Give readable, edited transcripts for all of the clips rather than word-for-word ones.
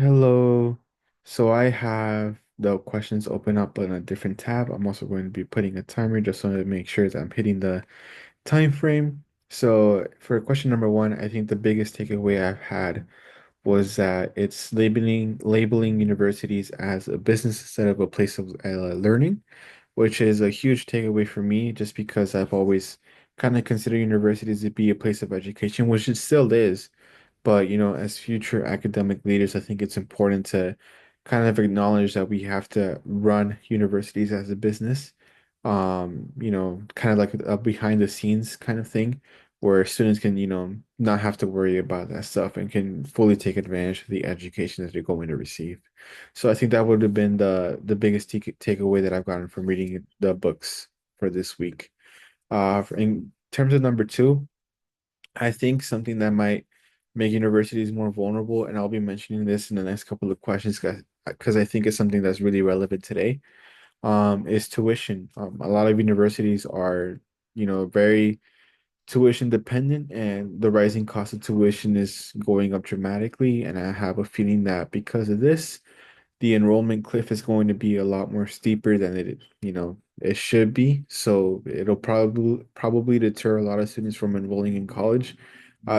Hello. So I have the questions open up on a different tab. I'm also going to be putting a timer just so to make sure that I'm hitting the time frame. So for question number one, I think the biggest takeaway I've had was that it's labeling universities as a business instead of a place of learning, which is a huge takeaway for me just because I've always kind of considered universities to be a place of education, which it still is. But, as future academic leaders, I think it's important to kind of acknowledge that we have to run universities as a business. Kind of like a behind the scenes kind of thing where students can, not have to worry about that stuff and can fully take advantage of the education that they're going to receive. So I think that would have been the biggest takeaway that I've gotten from reading the books for this week. In terms of number two, I think something that might make universities more vulnerable, and I'll be mentioning this in the next couple of questions because I think it's something that's really relevant today, is tuition. A lot of universities are, very tuition dependent, and the rising cost of tuition is going up dramatically. And I have a feeling that because of this, the enrollment cliff is going to be a lot more steeper than it should be. So it'll probably deter a lot of students from enrolling in college,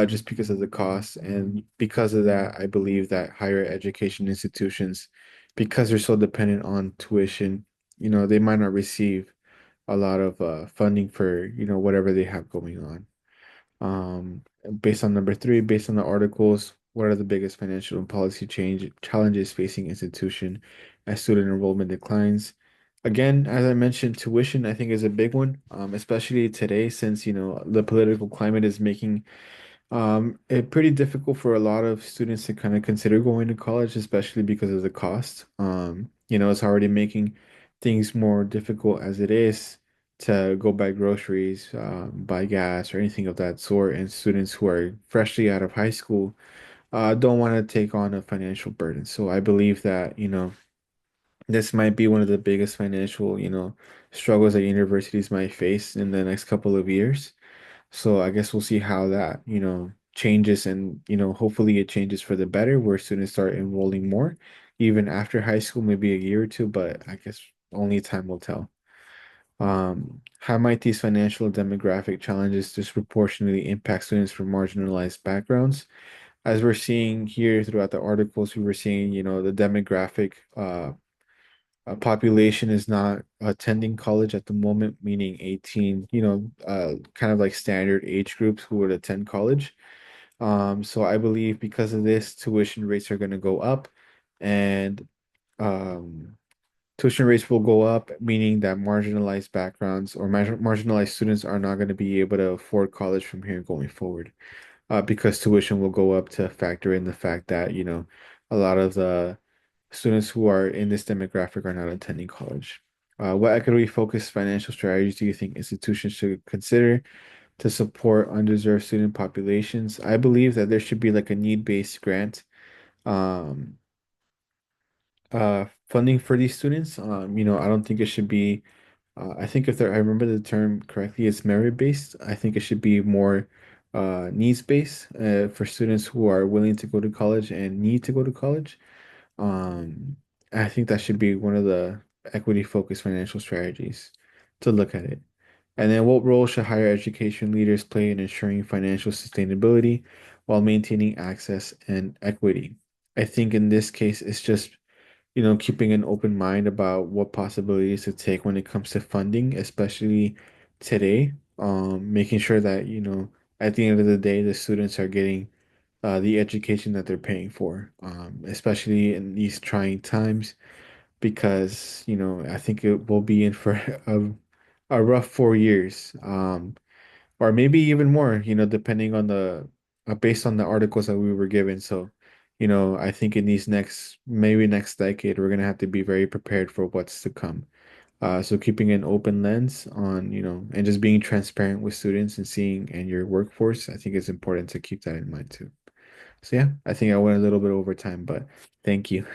just because of the cost. And because of that, I believe that higher education institutions, because they're so dependent on tuition, they might not receive a lot of funding for, whatever they have going on. Um, Based on number three, based on the articles, what are the biggest financial and policy change challenges facing institution as student enrollment declines? Again, as I mentioned, tuition I think is a big one, especially today since the political climate is making it's pretty difficult for a lot of students to kind of consider going to college, especially because of the cost. It's already making things more difficult as it is to go buy groceries, buy gas, or anything of that sort. And students who are freshly out of high school don't want to take on a financial burden. So I believe that, this might be one of the biggest financial, struggles that universities might face in the next couple of years. So I guess we'll see how that, changes and, hopefully it changes for the better where students start enrolling more, even after high school, maybe a year or two, but I guess only time will tell. How might these financial and demographic challenges disproportionately impact students from marginalized backgrounds? As we're seeing here throughout the articles, we were seeing, the demographic population is not attending college at the moment, meaning 18, kind of like standard age groups who would attend college. So I believe because of this, tuition rates are going to go up, and um, tuition rates will go up, meaning that marginalized backgrounds or marginalized students are not going to be able to afford college from here going forward, because tuition will go up to factor in the fact that, a lot of the students who are in this demographic are not attending college. What equity-focused financial strategies do you think institutions should consider to support underserved student populations? I believe that there should be like a need-based grant um, funding for these students. I don't think it should be, I think if I remember the term correctly, it's merit-based. I think it should be more needs-based for students who are willing to go to college and need to go to college. Um, I think that should be one of the equity-focused financial strategies to look at it. And then what role should higher education leaders play in ensuring financial sustainability while maintaining access and equity? I think in this case, it's just, keeping an open mind about what possibilities to take when it comes to funding, especially today. Making sure that, at the end of the day, the students are getting the education that they're paying for, especially in these trying times, because, I think it will be in for a rough 4 years, or maybe even more, depending on based on the articles that we were given. So, I think in these maybe next decade, we're going to have to be very prepared for what's to come. So keeping an open lens on, and just being transparent with students and seeing and your workforce, I think it's important to keep that in mind too. So yeah, I think I went a little bit over time, but thank you.